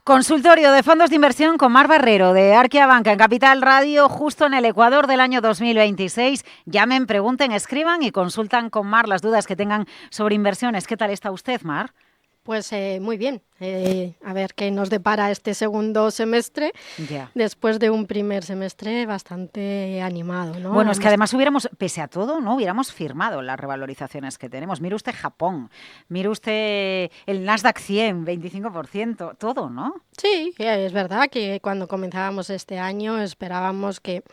Consultorio de fondos de inversión con Mar Barrero de Arquia Banca en Capital Radio, justo en el Ecuador del año 2026. Llamen, pregunten, escriban y consultan con Mar las dudas que tengan sobre inversiones. ¿Qué tal está usted, Mar? Pues muy bien. A ver qué nos depara este segundo semestre, después de un primer semestre bastante animado, ¿no? Bueno, es que además hubiéramos, pese a todo, ¿no? Hubiéramos firmado las revalorizaciones que tenemos. Mire usted Japón, mire usted el Nasdaq 100, 25%, todo, ¿no? Sí, es verdad que cuando comenzábamos este año esperábamos que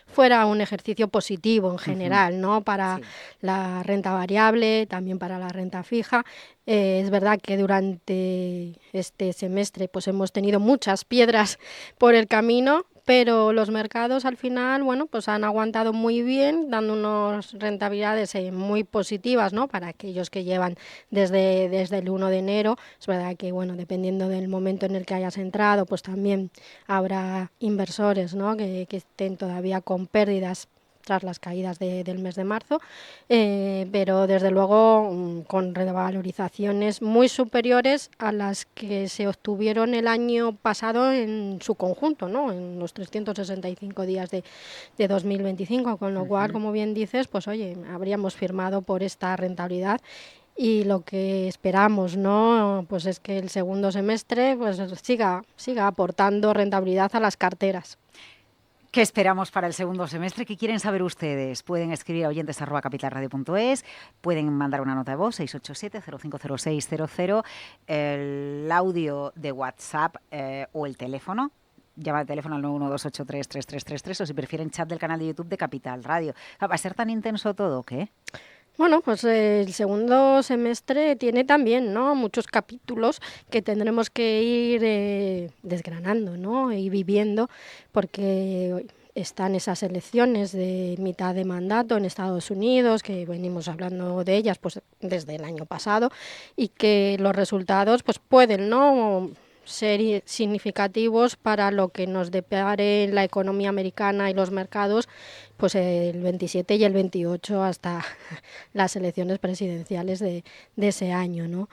fuera un ejercicio positivo en general, ¿no? Para la renta variable, también para la renta fija. Es verdad que durante este semestre pues hemos tenido muchas piedras por el camino, pero los mercados al final, bueno, pues han aguantado muy bien, dando unas rentabilidades muy positivas, ¿no? Para aquellos que llevan desde el 1 de enero. Es verdad que, bueno, dependiendo del momento en el que hayas entrado, pues también habrá inversores, ¿no? que estén todavía con pérdidas tras las caídas del mes de marzo, pero desde luego con revalorizaciones muy superiores a las que se obtuvieron el año pasado en su conjunto, ¿no? En los 365 días de 2025, con lo cual, como bien dices, pues oye, habríamos firmado por esta rentabilidad. Y lo que esperamos, ¿no? Pues es que el segundo semestre pues siga aportando rentabilidad a las carteras. ¿Qué esperamos para el segundo semestre? ¿Qué quieren saber ustedes? Pueden escribir a oyentes@capitalradio.es, pueden mandar una nota de voz, 687-050600, el audio de WhatsApp o el teléfono. Llama al teléfono al 912833333 o si prefieren chat del canal de YouTube de Capital Radio. ¿Va a ser tan intenso todo o qué? Bueno, pues el segundo semestre tiene también, ¿no? Muchos capítulos que tendremos que ir desgranando, ¿no? Y viviendo, porque están esas elecciones de mitad de mandato en Estados Unidos, que venimos hablando de ellas pues desde el año pasado, y que los resultados pues pueden, ¿no?, ser significativos para lo que nos depare la economía americana y los mercados, pues el 27 y el 28 hasta las elecciones presidenciales de ese año, ¿no?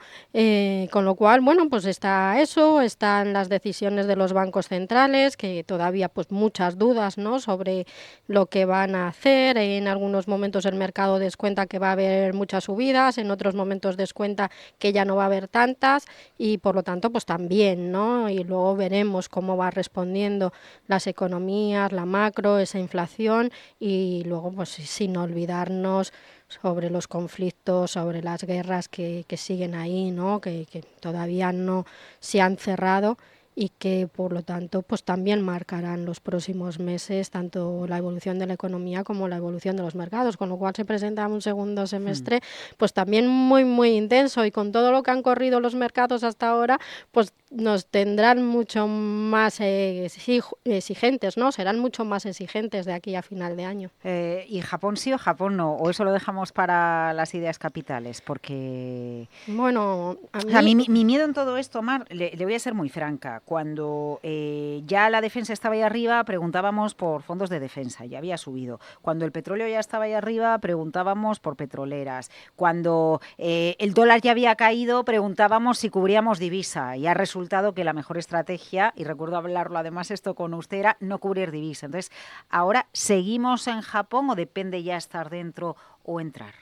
Con lo cual, bueno, pues está eso, están las decisiones de los bancos centrales, que todavía pues muchas dudas, ¿no?, sobre lo que van a hacer. En algunos momentos el mercado descuenta que va a haber muchas subidas, en otros momentos descuenta que ya no va a haber tantas y por lo tanto pues también, ¿no? Y luego veremos cómo va respondiendo las economías, la macro, esa inflación y luego pues sin olvidarnos sobre los conflictos, sobre las guerras que siguen ahí, ¿no?, que todavía no se han cerrado y que por lo tanto pues también marcarán los próximos meses tanto la evolución de la economía como la evolución de los mercados, con lo cual se presenta un segundo semestre pues también muy muy intenso y con todo lo que han corrido los mercados hasta ahora pues nos tendrán mucho más exigentes, ¿no? Serán mucho más exigentes de aquí a final de año. ¿Y Japón sí o Japón no? ¿O eso lo dejamos para las ideas capitales? Porque... Bueno, a mí... O sea, mi miedo en todo esto, Mar, le voy a ser muy franca. Cuando ya la defensa estaba ahí arriba, preguntábamos por fondos de defensa, ya había subido. Cuando el petróleo ya estaba ahí arriba, preguntábamos por petroleras. Cuando el dólar ya había caído, preguntábamos si cubríamos divisa. Y ha resultado que la mejor estrategia, y recuerdo hablarlo además esto con usted, era no cubrir divisa. Entonces, ¿ahora seguimos en Japón o depende ya estar dentro o entrar?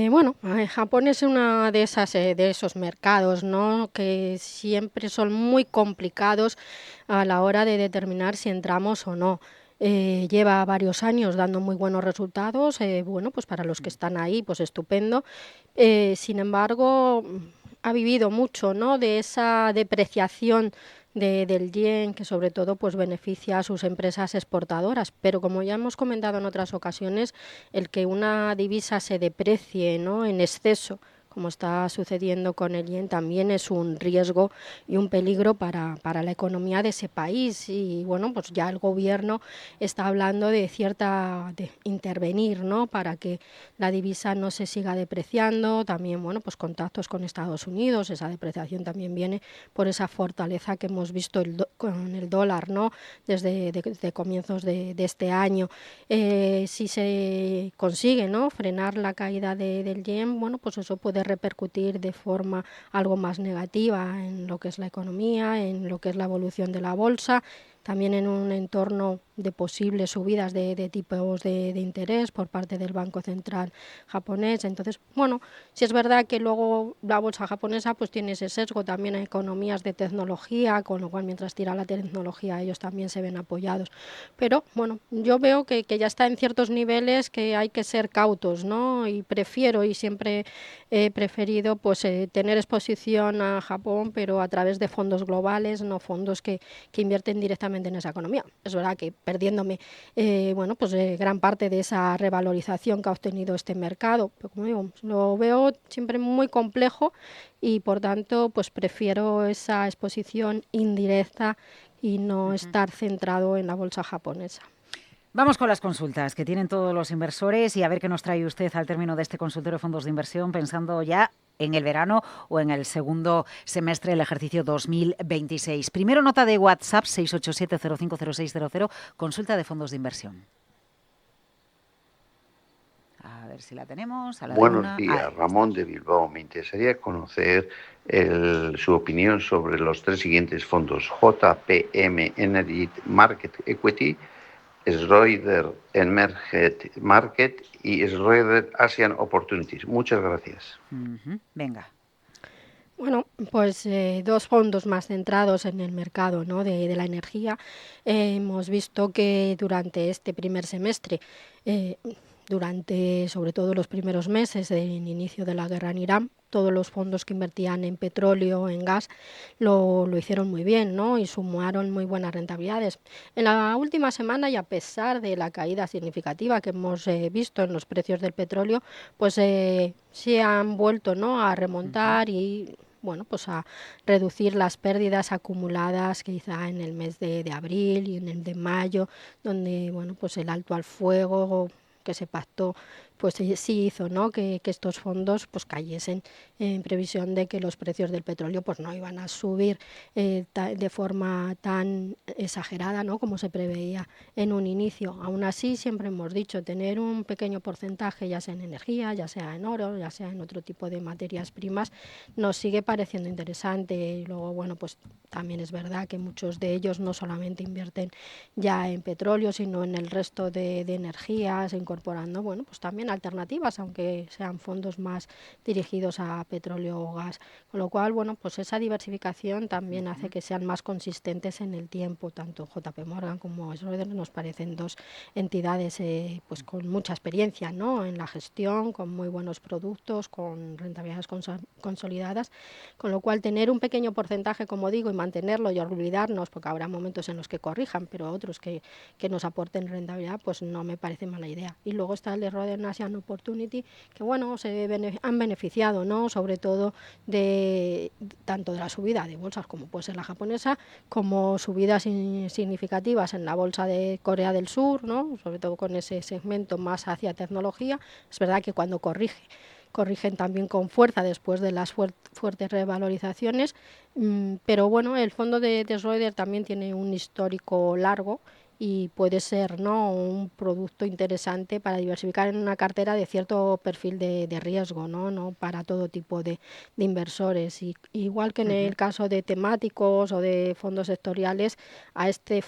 Bueno, Japón es una de esos mercados, ¿no?, que siempre son muy complicados a la hora de determinar si entramos o no. Lleva varios años dando muy buenos resultados, bueno, pues para los que están ahí, pues estupendo. Sin embargo, ha vivido mucho, ¿no?, de esa depreciación del yen, que sobre todo pues beneficia a sus empresas exportadoras. Pero como ya hemos comentado en otras ocasiones, el que una divisa se deprecie, ¿no?, en exceso, como está sucediendo con el yen, también es un riesgo y un peligro para la economía de ese país. Y bueno, pues ya el gobierno está hablando de intervenir, ¿no?, para que la divisa no se siga depreciando. También, bueno, pues contactos con Estados Unidos, esa depreciación también viene por esa fortaleza que hemos visto con el dólar, ¿no?, desde comienzos de este año. Si se consigue, ¿no?, frenar la caída del yen, bueno, pues eso puede puede repercutir de forma algo más negativa en lo que es la economía, en lo que es la evolución de la bolsa, también en un entorno de posibles subidas de tipos de interés por parte del Banco Central japonés. Entonces, bueno, sí es verdad que luego la bolsa japonesa pues tiene ese sesgo también a economías de tecnología, con lo cual mientras tira la tecnología ellos también se ven apoyados. Pero bueno, yo veo que ya está en ciertos niveles que hay que ser cautos, ¿no? Y prefiero y siempre he preferido pues tener exposición a Japón, pero a través de fondos globales, no fondos que invierten directamente en esa economía. Es verdad que perdiéndome bueno, pues gran parte de esa revalorización que ha obtenido este mercado, pero como digo, lo veo siempre muy complejo y por tanto pues prefiero esa exposición indirecta y no estar centrado en la bolsa japonesa. Vamos con las consultas que tienen todos los inversores y a ver qué nos trae usted al término de este consultorio de fondos de inversión, pensando ya en el verano o en el segundo semestre del ejercicio 2026. Primero, nota de WhatsApp 687-050600, consulta de fondos de inversión. A ver si la tenemos. A la de Buenos una. días, Ramón de Bilbao. Me interesaría conocer su opinión sobre los tres siguientes fondos: JPM Energy Market Equity, Schroeder Emerging Market y Schroeder Asian Opportunities. Muchas gracias. Venga. Bueno, pues dos fondos más centrados en el mercado, ¿no?, de la energía. Hemos visto que durante este primer semestre, durante sobre todo los primeros meses del inicio de la guerra en Irán, todos los fondos que invertían en petróleo, en gas, lo hicieron muy bien, ¿no?, y sumaron muy buenas rentabilidades. En la última semana, y a pesar de la caída significativa que hemos visto en los precios del petróleo, pues se han vuelto, ¿no?, a remontar y bueno, pues a reducir las pérdidas acumuladas quizá en el mes de abril y en el de mayo, donde bueno, pues el alto al fuego que se pactó, pues sí hizo, ¿no?, que estos fondos pues cayesen en previsión de que los precios del petróleo pues no iban a subir de forma tan exagerada, ¿no?, como se preveía en un inicio. Aún así, siempre hemos dicho, tener un pequeño porcentaje, ya sea en energía, ya sea en oro, ya sea en otro tipo de materias primas, nos sigue pareciendo interesante. Y luego, bueno, pues también es verdad que muchos de ellos no solamente invierten ya en petróleo, sino en el resto de energías, incorporando, bueno, pues también alternativas, aunque sean fondos más dirigidos a petróleo o gas. Con lo cual, bueno, pues esa diversificación también hace que sean más consistentes en el tiempo. Tanto JP Morgan como Schroeder nos parecen dos entidades pues con mucha experiencia, ¿no?, en la gestión, con muy buenos productos, con rentabilidades consolidadas, con lo cual tener un pequeño porcentaje, como digo, y mantenerlo y olvidarnos, porque habrá momentos en los que corrijan, pero otros que nos aporten rentabilidad, pues no me parece mala idea. Y luego está el error de Asian Opportunity, que bueno, han beneficiado, ¿no?, sobre todo de tanto de la subida de bolsas como puede ser la japonesa, como subidas significativas en la bolsa de Corea del Sur, ¿no?, sobre todo con ese segmento más hacia tecnología. Es verdad que cuando corrigen también con fuerza después de las fuertes revalorizaciones, pero bueno, el fondo de Schroeder también tiene un histórico largo y puede ser, ¿no?, un producto interesante para diversificar en una cartera de cierto perfil de riesgo, ¿no? Para todo tipo de inversores. Y, igual que en el caso de temáticos o de fondos sectoriales, a este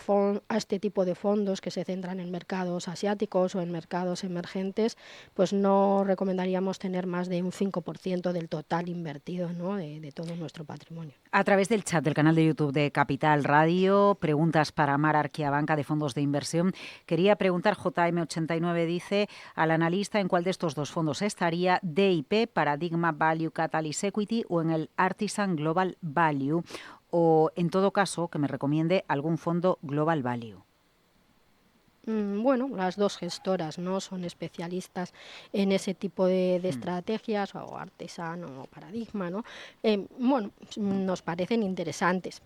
tipo de fondos que se centran en mercados asiáticos o en mercados emergentes, pues no recomendaríamos tener más de un 5% del total invertido, ¿no?, de todo nuestro patrimonio. A través del chat del canal de YouTube de Capital Radio, preguntas para Mar Arquiabanca de fondos de inversión. Quería preguntar, JM89 dice, al analista en cuál de estos dos fondos estaría: DIP, Paradigma Value Catalyst Equity, o en el Artisan Global Value, o en todo caso que me recomiende algún fondo Global Value. Bueno, las dos gestoras, ¿no?, son especialistas en ese tipo de estrategias, o Artisan o Paradigma, ¿no? Bueno, nos parecen interesantes.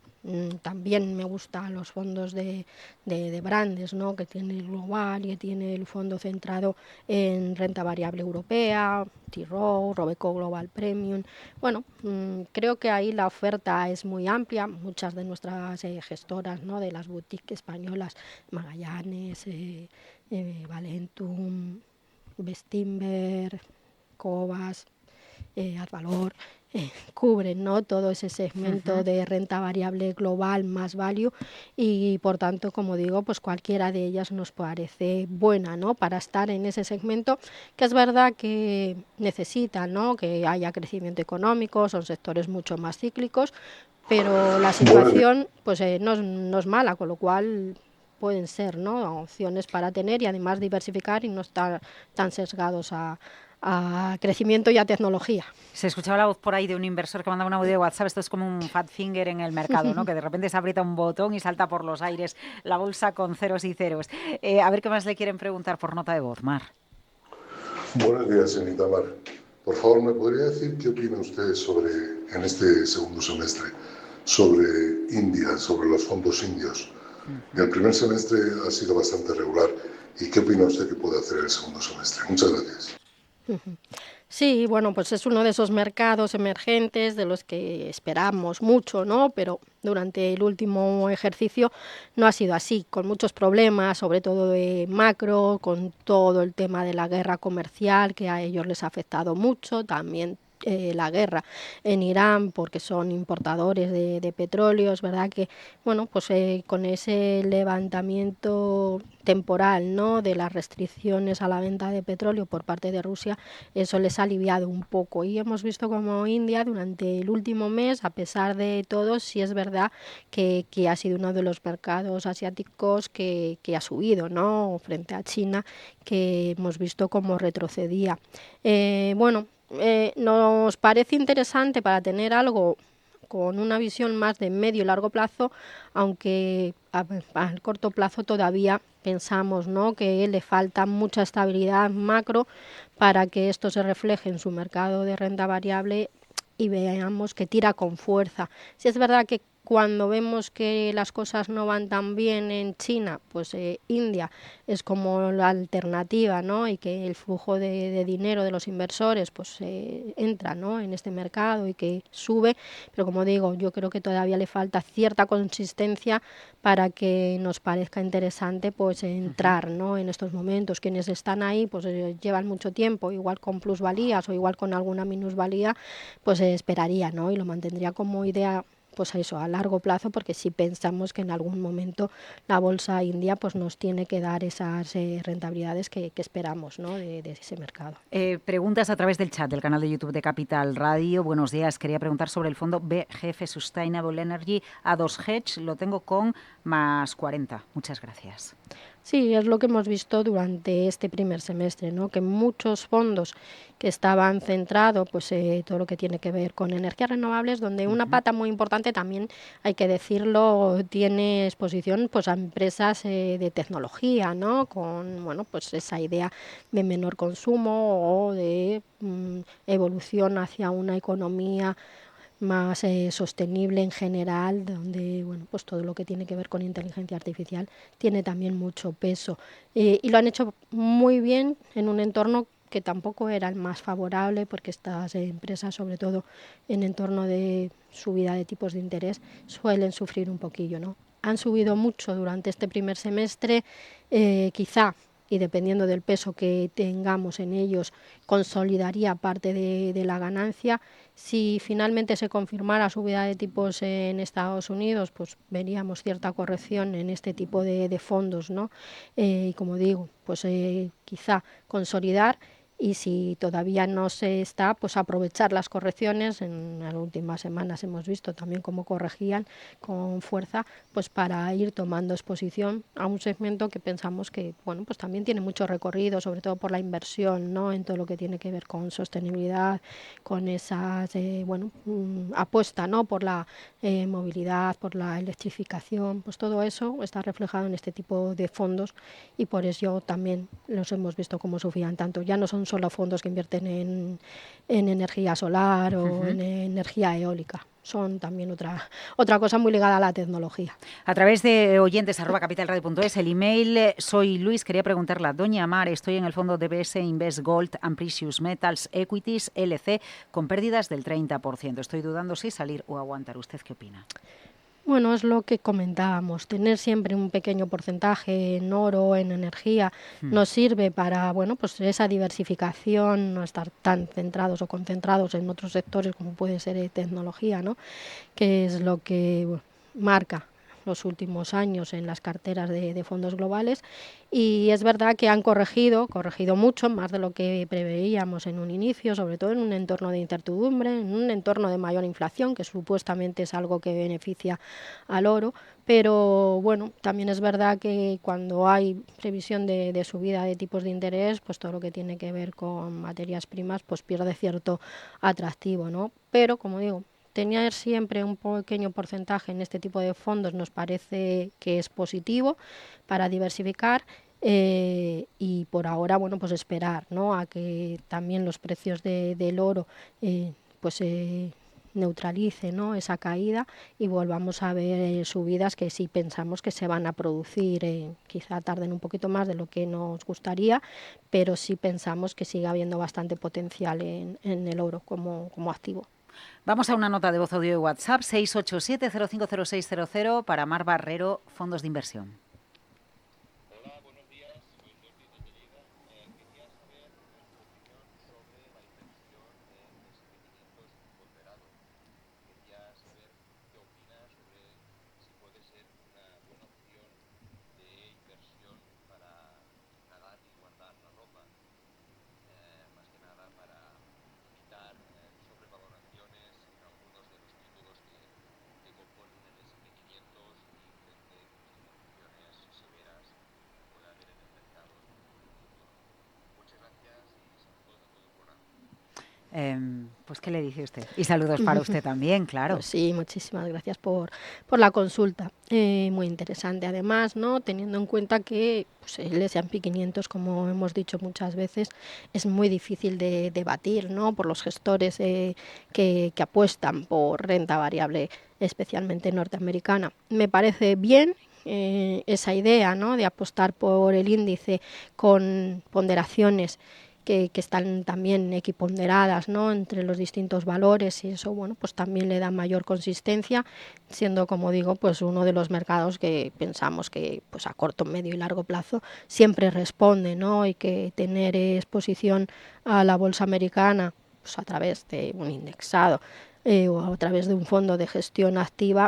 También me gustan los fondos de Brandes, ¿no?, que tiene el Global y que tiene el fondo centrado en renta variable europea, T-Rowe, Robeco Global Premium. Bueno, creo que ahí la oferta es muy amplia. Muchas de nuestras gestoras, ¿no?, de las boutiques españolas, Magallanes, Valentum, Bestinver, Cobas, Advalor, cubren, ¿no?, todo ese segmento de renta variable global más value y por tanto, como digo, pues cualquiera de ellas nos parece buena, ¿no?, para estar en ese segmento, que es verdad que necesita, ¿no?, que haya crecimiento económico, son sectores mucho más cíclicos, pero la Bueno, situación pues no es mala, con lo cual pueden ser, ¿no?, opciones para tener y además diversificar y no estar tan sesgados a crecimiento y a tecnología. Se escuchaba la voz por ahí de un inversor que mandaba un audio de WhatsApp. Esto es como un fat finger en el mercado, ¿no? Que de repente se aprieta un botón y salta por los aires la bolsa con ceros y ceros. A ver qué más le quieren preguntar por nota de voz, Mar. buenos días, señorita Mar. Por favor, ¿me podría decir qué opina usted sobre, en este segundo semestre, sobre India, sobre los fondos indios? El primer semestre ha sido bastante regular. ¿Y qué opina usted que puede hacer el segundo semestre? Muchas gracias. Sí, bueno, pues es uno de esos mercados emergentes de los que esperamos mucho, ¿no? Pero durante el último ejercicio no ha sido así, con muchos problemas, sobre todo de macro, con todo el tema de la guerra comercial que a ellos les ha afectado mucho, también la guerra en Irán porque son importadores de petróleo. Es verdad que, bueno, pues con ese levantamiento temporal, ¿no?, de las restricciones a la venta de petróleo por parte de Rusia, eso les ha aliviado un poco y hemos visto como India durante el último mes, a pesar de todo, sí es verdad que ha sido uno de los mercados asiáticos que ha subido, ¿no?, frente a China, que hemos visto cómo retrocedía. Bueno, nos parece interesante para tener algo con una visión más de medio y largo plazo, aunque al corto plazo todavía pensamos, ¿no?, que le falta mucha estabilidad macro para que esto se refleje en su mercado de renta variable y veamos que tira con fuerza. Si es verdad que cuando vemos que las cosas no van tan bien en China, pues India es como la alternativa, ¿no?, y que el flujo de dinero de los inversores pues entra, ¿no?, en este mercado y que sube, pero como digo, yo creo que todavía le falta cierta consistencia para que nos parezca interesante pues entrar, ¿no?, en estos momentos. Quienes están ahí pues llevan mucho tiempo, igual con plusvalías o igual con alguna minusvalía, pues esperaría, ¿no?, y lo mantendría como idea pues a eso, a largo plazo, porque sí pensamos que en algún momento la bolsa india pues nos tiene que dar esas rentabilidades que esperamos, ¿no?, de ese mercado. Preguntas a través del chat del canal de YouTube de Capital Radio. Buenos días, quería preguntar sobre el fondo BGF Sustainable Energy A2 Hedge. Lo tengo con más 40. Muchas gracias. Sí, es lo que hemos visto durante este primer semestre, ¿no?, que muchos fondos que estaban centrados, pues todo lo que tiene que ver con energías renovables, donde una pata muy importante también, hay que decirlo, tiene exposición pues a empresas de tecnología, ¿no?, con, bueno, pues esa idea de menor consumo o de evolución hacia una economía más sostenible en general, donde, bueno, pues todo lo que tiene que ver con inteligencia artificial tiene también mucho peso. Y lo han hecho muy bien en un entorno que tampoco era el más favorable, porque estas empresas, sobre todo en entorno de subida de tipos de interés, suelen sufrir un poquillo, ¿no? Han subido mucho durante este primer semestre, quizá, y dependiendo del peso que tengamos en ellos, consolidaría parte de la ganancia. Si finalmente se confirmara subida de tipos en Estados Unidos, pues veríamos cierta corrección en este tipo de fondos, ¿no? Y como digo, pues quizá consolidar, y si todavía no se está, pues aprovechar las correcciones. En las últimas semanas hemos visto también cómo corregían con fuerza, pues para ir tomando exposición a un segmento que pensamos que, bueno, pues también tiene mucho recorrido, sobre todo por la inversión, ¿no?, en todo lo que tiene que ver con sostenibilidad, con esas, bueno, apuesta, ¿no?, por la movilidad, por la electrificación. Pues todo eso está reflejado en este tipo de fondos y por eso también los hemos visto como sufrían tanto. Ya no son solo fondos que invierten en energía solar o en energía eólica. Son también otra cosa muy ligada a la tecnología. A través de oyentes @capitalradio.es, el email, soy Luis, quería preguntarle a doña Mar, estoy en el fondo DBS Invest Gold and Precious Metals Equities LC con pérdidas del 30%. Estoy dudando si salir o aguantar. ¿Usted qué opina? Bueno, es lo que comentábamos, tener siempre un pequeño porcentaje en oro, en energía, nos sirve para, bueno, pues esa diversificación, no estar tan centrados o concentrados en otros sectores como puede ser tecnología, ¿no? Que es lo que marca los últimos años en las carteras de fondos globales, y es verdad que han corregido mucho, más de lo que preveíamos en un inicio, sobre todo en un entorno de incertidumbre, en un entorno de mayor inflación, que supuestamente es algo que beneficia al oro, pero bueno, también es verdad que cuando hay previsión de subida de tipos de interés, pues todo lo que tiene que ver con materias primas pues pierde cierto atractivo, ¿no? Pero como digo, tener siempre un pequeño porcentaje en este tipo de fondos nos parece que es positivo para diversificar, y por ahora, bueno, pues esperar, ¿no?, a que también los precios del oro pues neutralice, ¿no?, esa caída y volvamos a ver subidas que sí pensamos que se van a producir, quizá tarden un poquito más de lo que nos gustaría, pero sí pensamos que sigue habiendo bastante potencial en el oro como activo. Vamos a una nota de voz audio de WhatsApp, 687-050600, para Mar Barrero, Fondos de Inversión. Pues, ¿qué le dice usted? Y saludos para usted también, claro. Pues sí, muchísimas gracias por la consulta. Muy interesante, además, ¿no?, teniendo en cuenta que pues, el S&P 500, como hemos dicho muchas veces, es muy difícil de batir, ¿no?, por los gestores que apuestan por renta variable, especialmente norteamericana. Me parece bien esa idea, ¿no?, de apostar por el índice con ponderaciones que están también equiponderadas, ¿no?, entre los distintos valores, y eso, bueno, pues también le da mayor consistencia, siendo, como digo, pues uno de los mercados que pensamos que pues a corto, medio y largo plazo siempre responde, ¿no?, y que tener exposición a la bolsa americana pues a través de un indexado o a través de un fondo de gestión activa,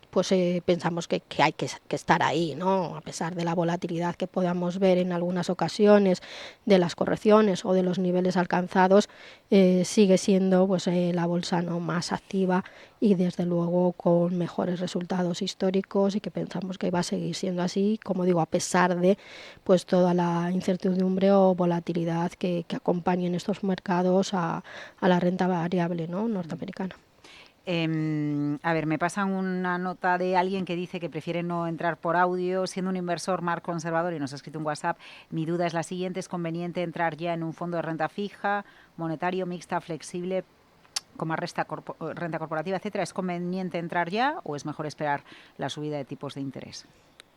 pues pensamos que hay que estar ahí, ¿no?, a pesar de la volatilidad que podamos ver en algunas ocasiones, de las correcciones o de los niveles alcanzados, sigue siendo pues la bolsa, ¿no?, más activa y desde luego con mejores resultados históricos, y que pensamos que va a seguir siendo así, como digo, a pesar de pues toda la incertidumbre o volatilidad que acompañen estos mercados a la renta variable, ¿no?, norteamericana. A ver, me pasan una nota de alguien que dice que prefiere no entrar por audio, siendo un inversor más conservador, y nos ha escrito un WhatsApp. Mi duda es la siguiente: ¿es conveniente entrar ya en un fondo de renta fija, monetario, mixta, flexible, con más renta corporativa, etcétera? ¿Es conveniente entrar ya o es mejor esperar la subida de tipos de interés?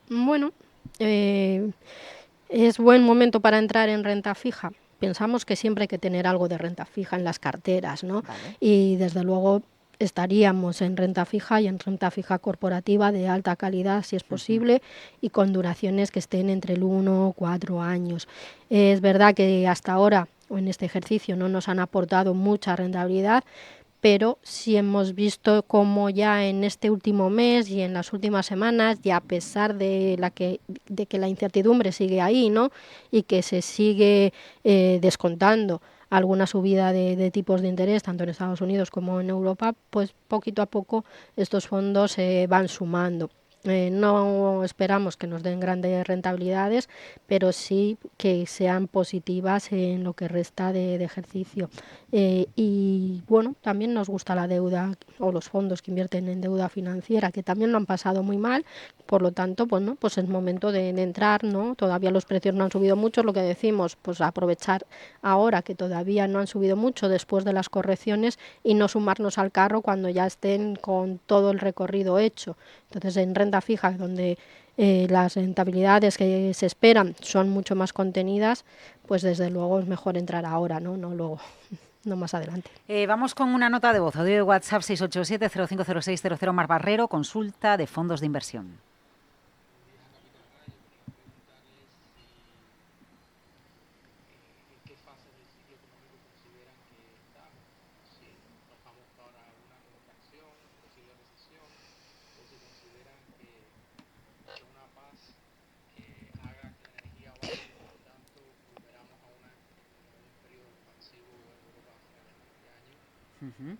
Bueno, es buen momento para entrar en renta fija. Pensamos que siempre hay que tener algo de renta fija en las carteras, ¿no? Vale. Y desde luego estaríamos en renta fija y en renta fija corporativa de alta calidad, si es posible, y con duraciones que estén entre el 1 o 4 años. Es verdad que hasta ahora, o en este ejercicio, no nos han aportado mucha rentabilidad, pero sí hemos visto cómo ya en este último mes y en las últimas semanas, y a pesar de que la incertidumbre sigue ahí, ¿no?, y que se sigue descontando alguna subida de tipos de interés, tanto en Estados Unidos como en Europa, pues poquito a poco estos fondos se van sumando. No esperamos que nos den grandes rentabilidades, pero sí que sean positivas en lo que resta de ejercicio. Y bueno, también nos gusta la deuda o los fondos que invierten en deuda financiera, que también lo han pasado muy mal. Por lo tanto, bueno, pues es momento de entrar, ¿no? Todavía los precios no han subido mucho, lo que decimos, pues aprovechar ahora que todavía no han subido mucho después de las correcciones y no sumarnos al carro cuando ya estén con todo el recorrido hecho. Entonces, en renta fija, donde las rentabilidades que se esperan son mucho más contenidas, pues desde luego es mejor entrar ahora, no luego. no más adelante. Vamos con una nota de voz, audio de WhatsApp 687-050600, Mar Barrero, consulta de fondos de inversión. Uh-huh.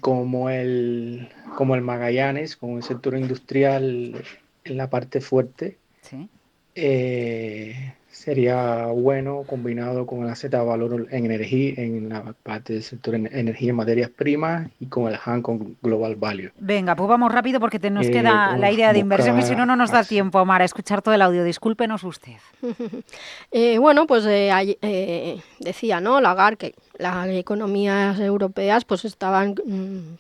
Como el Magallanes, como el sector industrial en la parte fuerte, Sí. sería bueno combinado con el asset de valor en energía, en la parte del sector energía y materias primas, y con el HAN con Global Value. Venga, pues vamos rápido porque nos queda la idea de inversión y si no, no nos da tiempo, Mar, a escuchar todo el audio. Discúlpenos usted. Bueno, pues decía, ¿no?, Lagarde, que las economías europeas pues estaban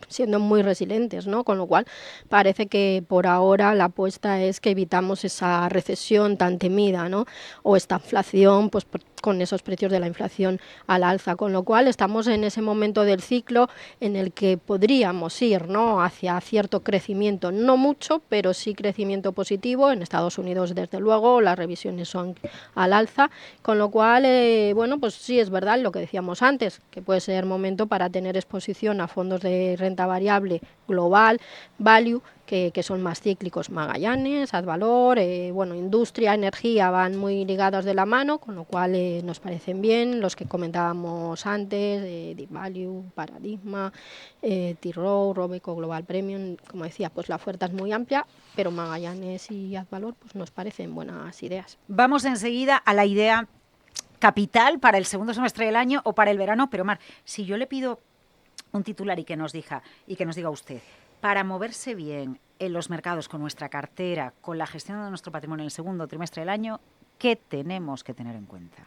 siendo muy resilientes, ¿no? Con lo cual parece que por ahora la apuesta es que evitamos esa recesión tan temida, ¿no? O esta inflación, pues con esos precios de la inflación al alza, con lo cual estamos en ese momento del ciclo en el que podríamos ir, ¿no?, hacia cierto crecimiento, no mucho, pero sí crecimiento positivo. En Estados Unidos, desde luego, las revisiones son al alza, con lo cual, bueno, pues sí es verdad lo que decíamos antes, que puede ser momento para tener exposición a fondos de renta variable global, value, que son más cíclicos. Magallanes, Advalor, bueno, industria, energía van muy ligados de la mano, con lo cual nos parecen bien los que comentábamos antes, Deep Value, Paradigma, T-Rowe, Robeco, Global Premium. Como decía, pues la oferta es muy amplia, pero Magallanes y Advalor pues nos parecen buenas ideas. Vamos enseguida a la idea capital para el segundo semestre del año o para el verano, pero Mar, si yo le pido un titular y que nos diga usted, para moverse bien en los mercados con nuestra cartera, con la gestión de nuestro patrimonio en el segundo trimestre del año, ¿qué tenemos que tener en cuenta?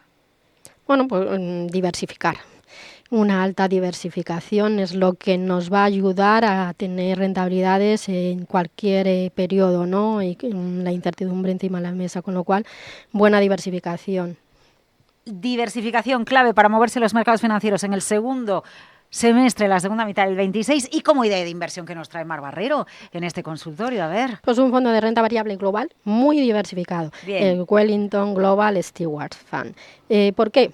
Bueno, pues diversificar. Una alta diversificación es lo que nos va a ayudar a tener rentabilidades en cualquier periodo, ¿no? Y la incertidumbre encima de la mesa, con lo cual, buena diversificación. Diversificación clave para moverse en los mercados financieros en el segundo semestre, la segunda mitad del 26, y como idea de inversión que nos trae Mar Barrero en este consultorio. A ver. Pues un fondo de renta variable global muy diversificado. Bien. El Wellington Global Steward Fund. ¿Por qué?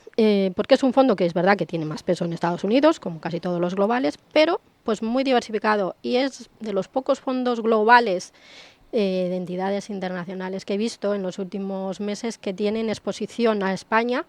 Porque es un fondo que es verdad que tiene más peso en Estados Unidos, como casi todos los globales, pero pues muy diversificado, y es de los pocos fondos globales de entidades internacionales que he visto en los últimos meses que tienen exposición a España.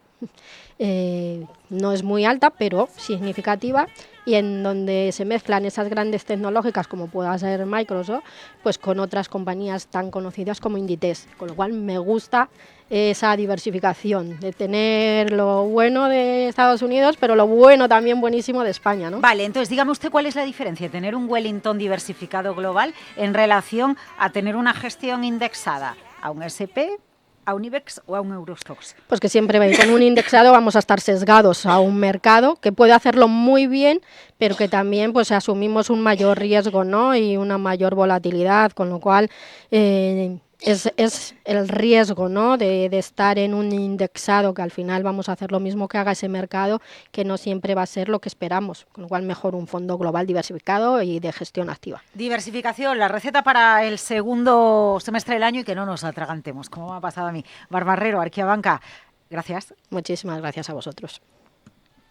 No es muy alta, pero significativa, y en donde se mezclan esas grandes tecnológicas como pueda ser Microsoft, pues con otras compañías tan conocidas como Inditex, con lo cual me gusta esa diversificación, de tener lo bueno de Estados Unidos, pero lo bueno también buenísimo de España, ¿no? Vale, entonces dígame usted cuál es la diferencia de tener un Wellington diversificado global en relación a tener una gestión indexada a un S&P, a un IBEX o a un Eurostoxx. Pues que siempre con un indexado vamos a estar sesgados a un mercado que puede hacerlo muy bien, pero que también pues asumimos un mayor riesgo, ¿no?, y una mayor volatilidad, con lo cual es el riesgo, ¿no?, de estar en un indexado, que al final vamos a hacer lo mismo que haga ese mercado, que no siempre va a ser lo que esperamos, con lo cual mejor un fondo global diversificado y de gestión activa. Diversificación, la receta para el segundo semestre del año, y que no nos atragantemos, como me ha pasado a mí. Mar Barrero, Arqueabanca, gracias. Muchísimas gracias a vosotros.